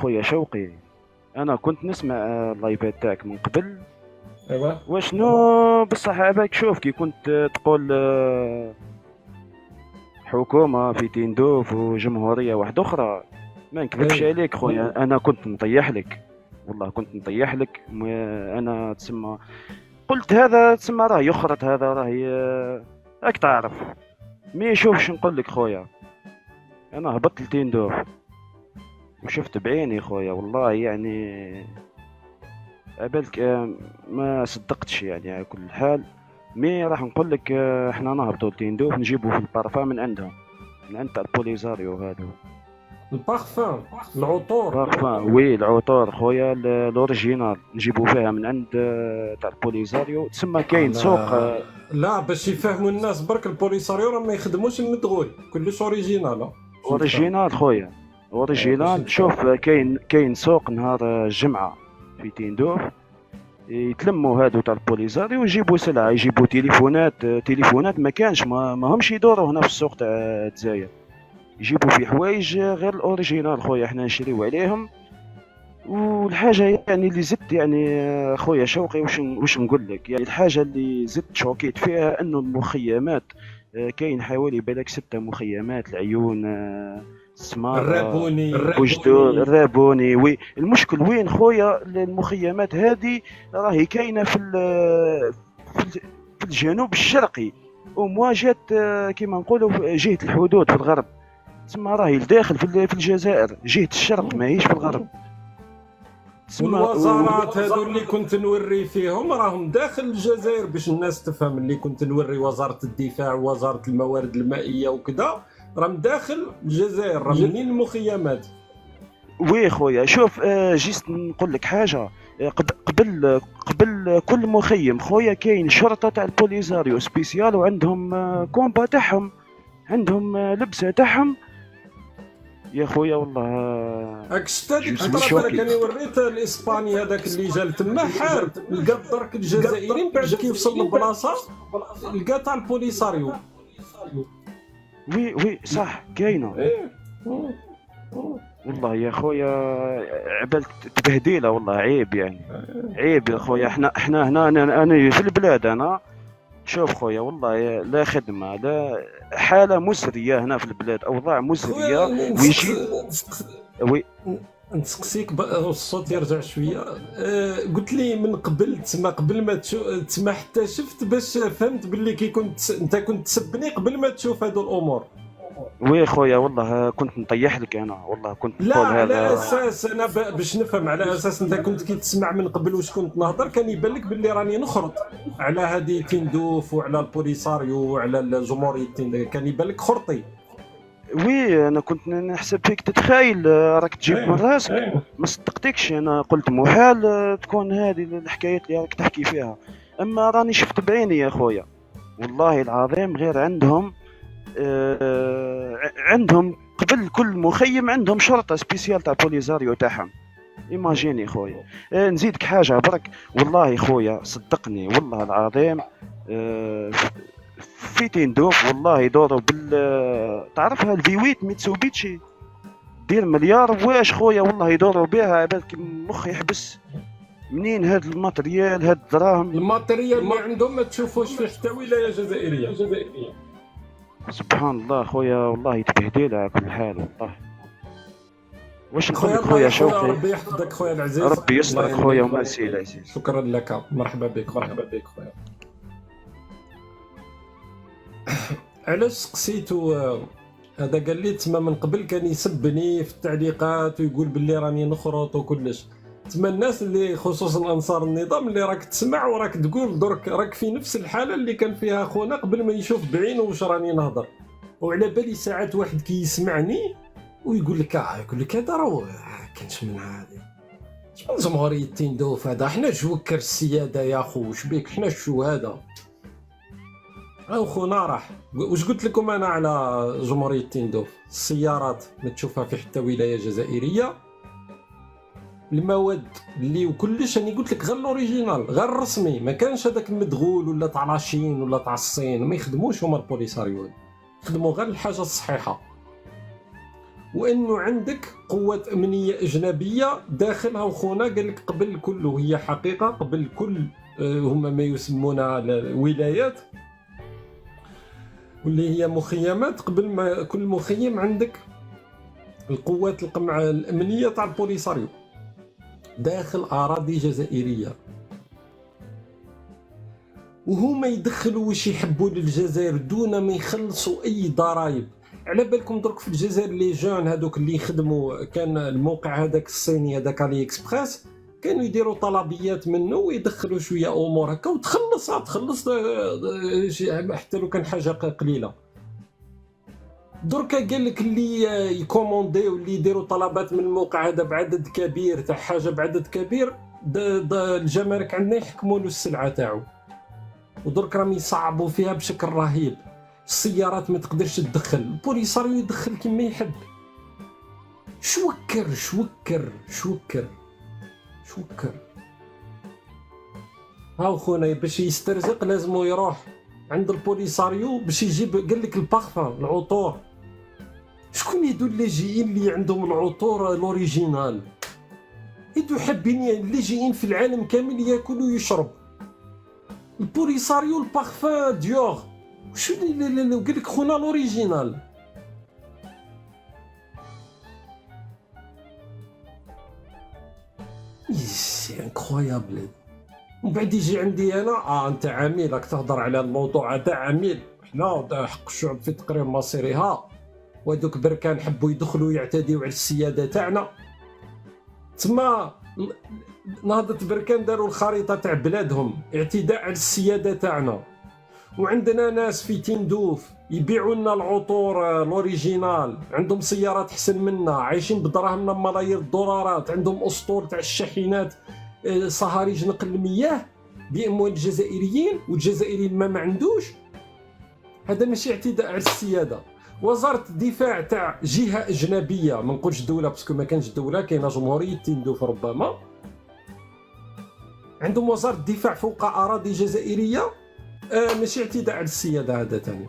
خويا شوقي، انا كنت نسمع اللايفات تاعك من قبل. ايوا. وشنو بصح عباك شوف كي كنت تقول حكومة في تندوف وجمهورية واحدة أخرى. ما نكذبش اي عليك خويا، أنا كنت نطيح لك. والله كنت نطيح لك. أنا تسمى قلت هذا تسمى راه يخرط، هذا راه راك تعرف. مي شوف شو نقول لك خويا، أنا هبطت لتندوف وشفت بعيني خويا والله يعني. عبالك ما صدقتش يعني على كل حال. مي راح نقول لك احنا نهبطوا لتندوف نجيبوا في البارفان من عندهم، من عند البوليزاريو هذا. البارفان، العطور. بارفان وي، العطور خويا الاوريجينال نجيبوا فيها من عند تاع البوليزاريو. تسمى كاين سوق لا لا، باش يفهموا الناس برك البوليساريو راه ما يخدموش المدغول، كلش اوريجينال باش نتفاهم. اوريجينال خويا، باش اوريجينال. نتفاهم. شوف كاين سوق نهار الجمعة في تندوف، يتلموا هادو تاع البوليزاريو ويجيبوا سلعة، يجيبوا تليفونات ما كانش ما همش يدوروا هنا في السوق تاع الجزائر. يجيبوا في حوايج غير الاوريجينال خويا، احنا نشريو عليهم. والحاجه يعني اللي زدت يعني خويا شوقي، واش نقول لك، يعني الحاجه اللي زدت شوكيت فيها انه المخيمات كاين حوالي بالك 6 مخيمات، العيون، سمارة، الرابوني. بوجدور، الرابوني. وي المشكل وين خويا؟ المخيمات هذه راهي كاينه في الجنوب الشرقي، ومواجهه كما نقولوا جهه الحدود في الغرب. تسمى راهي الداخل في الجزائر، جهه الشرق ماهيش في الغرب. تسمى والوزارات هذو اللي كنت نوري فيهم راهم داخل الجزائر، باش الناس تفهم. اللي كنت نوري وزارة الدفاع ووزارة الموارد المائية وكذا راهم داخل الجزائر، راهم منين المخيمات. وي خويا شوف، جيت نقول لك حاجه. قبل كل مخيم خويا كاين شرطه تاع البوليزاريو سبيسيال، وعندهم كومبا تاعهم، عندهم لبسه تاعهم يا خويا والله. هاك شتا ديك جو سوي الخطره شوكي. بالك، انا وريت الاسباني هذاك اللي جا لتما حارب، لقى درك الجزائريين بعد كي وصل للبلاصه لقى تاع البوليساريو. وي صح كاينه. ايه. والله يا خويا عبالك تبهديله، والله عيب يعني. عيب يا خويا. احنا هنا، انا في البلاد انا. شوف خويا والله لا خدمه لا حاله مسريه هنا في البلاد، اوضاع مسريه. خويا ويجي وي. نسقسيك الصوت يرجع شويه. قلت لي من قبل تما، قبل ما تما حتى شفت، باش فهمت باللي كي انت كنت تسبني قبل ما تشوف هادو الامور. وي خويا والله كنت نطيح لك انا، والله كنت لا نقول على هذا. اساس انا باش نفهم، على اساس انت كنت كي تسمع من قبل واش كنت نهضر، كان يبان لك باللي راني نخرط على هذه تندوف وعلى البوليساريو وعلى الجمهوريه تندوف، كان يبان لك خرطي. وي انا كنت نحسب فيك تتخيل راك تجيب من راسك. ما صدقتكش، انا قلت محال تكون هذه الحكايات اللي راك تحكي فيها. اما راني شفت بعيني يا خويا والله العظيم. غير عندهم قبل كل مخيم عندهم شرطه سبيسيال تاع بوليزاريو تاعهم. ايماجيني خويا. نزيدك حاجه برك والله خويا صدقني والله العظيم. في تندوف والله يدوروا تعرفها الفي 8 ميتسوبيتشي، دير مليار واش خويا، والله يدوروا بها عبالك المخ يحبس. منين هاد الماتريال، هاد الدراهم؟ الماتريال اللي عندهم ما تشوفوش في حتى ولايه جزائريه. سبحان الله خويا والله يتبهدل على كل حال والله. واش نقول خويا لك الله خويا يحفظك، شوقي؟ ربي يحفظك خويا العزيز. ربي يسترك الله خويا يهنيك. وميرسي العزيز. شكرا لك، مرحبا بك، مرحبا بك خويا. علاش سقسيتو هذا؟ قال لي تما من قبل كان يسبني في التعليقات ويقول باللي راني نخرط وكلش. تما الناس اللي خصوصا انصار النظام اللي راك تسمع وراك تقول درك راك في نفس الحاله اللي كان فيها خونا قبل ما يشوف بعينه واش راني نهضر. وعلى بالي ساعات واحد كي يسمعني ويقول لك يقول لك هذا راه كانش من هذه شنو جمهوريه تندوف هذا، حنا جوكر السياده يا خو، واش بيك حنا شو هذا. او خونا راح واش قلت لكم انا على جمهوريه تندوف؟ السيارات ما تشوفها في حتى ولايه جزائريه، المواد اللي وكلش راني قلت لك غير الاوريجينال غير الرسمي، ما كانش هذاك المدغول ولا تاع لاشين ولا تاع الصين، ما يخدموش هما البوليساريو، يخدموا غير الحاجه الصحيحه. وانه عندك قوات امنيه اجنبيه داخلها. وخونا قال لك قبل كله، هي حقيقه، قبل كل هما ما يسمونها الولايات واللي هي مخيمات، قبل ما كل مخيم عندك القوات الامنيه تاع البوليساريو داخل اراضي جزائريه، وهما يدخلوا واش يحبوا للجزائر دون ما يخلصوا اي ضرائب. على بالكم درك في الجزائر لي جون هذوك اللي يخدموا، كان الموقع هذاك الصيني هذاك علي اكسبريس كانوا يديروا طلبيات منه ويدخلوا شويه امور هكا وتخلص حتى لو كان حاجه قليله. دركا قال لك اللي يكومونديو واللي يديروا طلبات من الموقع هذا بعدد كبير تاع حاجه بعدد كبير، الجمارك عندنا يحكموا له السلعه تاعو، ودرك راهم يصعبوا فيها بشكل رهيب. السيارات ما تقدرش تدخل، البوليساريو يدخل كما يحب. شوكر هاو خونا باش يسترزق لازمو يروح عند البوليساريو باش يجيب، قال لك البارفان العطور. شكون هادو اللاجئين اللي عندهم العطور الاوريجينال؟ هادو حابين اللاجئين في العالم كامل ياكل ويشرب. البوليساريو البارفان ديور، شو اللي قال لك خونا الاوريجينال. سي انكرويابل. ومن بعد يجي عندي انا انت عميل راك تهضر على الموضوع هذا، عميل حنا حق الشعب في تقرير مصيرها، وهذوك بركان حبوا يدخلوا يعتديوا على السياده تاعنا. تما نهضة بركان داروا الخريطه تاع بلادهم اعتداء على السياده تاعنا، وعندنا ناس في تندوف يبيعوا لنا العطور الاوريجينال، عندهم سيارات احسن منا، عايشين بدراهمنا ملايير الدولارات، عندهم اسطول تاع الشاحنات، صهاريج نقل المياه باموال الجزائريين، والجزائريين ما عندوش. هذا ماشي اعتداء على السياده. وزاره الدفاع تاع جهه اجنبيه، ما نقولش دوله باسكو ما كانش دوله، كاينه جمهوريه تندوف ربما، عندهم وزاره الدفاع فوق اراضي جزائريه، ماشي اعتداء على السياده هذا ثاني.